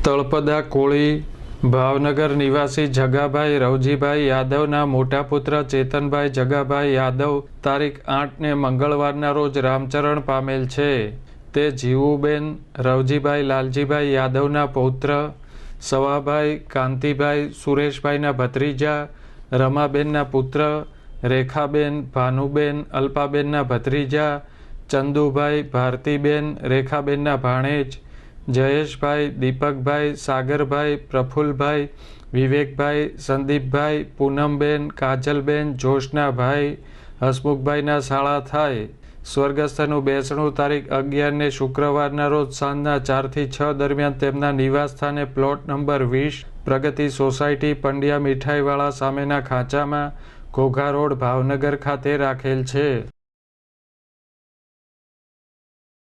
તળપદા કોળી ભાવનગર નિવાસી જગાભાઈ રવજીભાઈ યાદવના મોટા પુત્ર ચેતનભાઈ જગાભાઈ યાદવ તારીખ 8ને મંગળવારના રોજ રામચરણ પામેલ છે. તે જીવુબેન રવજીભાઈ લાલજીભાઈ યાદવના પૌત્ર, સવાભાઈ કાંતિભાઈ સુરેશભાઈના ભત્રીજા, રમાબેનના પુત્ર, રેખાબેન ભાનુબેન અલ્પાબેનના ભત્રીજા, ચંદુભાઈ ભારતીબેન રેખાબેનના ભાણેજ, જયેશભાઈ દીપકભાઈ સાગરભાઈ પ્રફુલભાઈ વિવેકભાઈ સંદીપભાઈ પૂનમબેન કાજલબેન જોશનાભાઈ હસમુખભાઈના શાળા થાય. સ્વર્ગસ્થનું બેસણું તારીખ 11ને શુક્રવારના રોજ સાંજના 4 થી 6 દરમિયાન તેમના નિવાસ સ્થાને પ્લોટ નંબર 20 પ્રગતિ સોસાયટી પંડ્યા મીઠાઈવાળા સામેના ખાંચામાં ઘોઘા રોડ ભાવનગર ખાતે રાખેલ છે.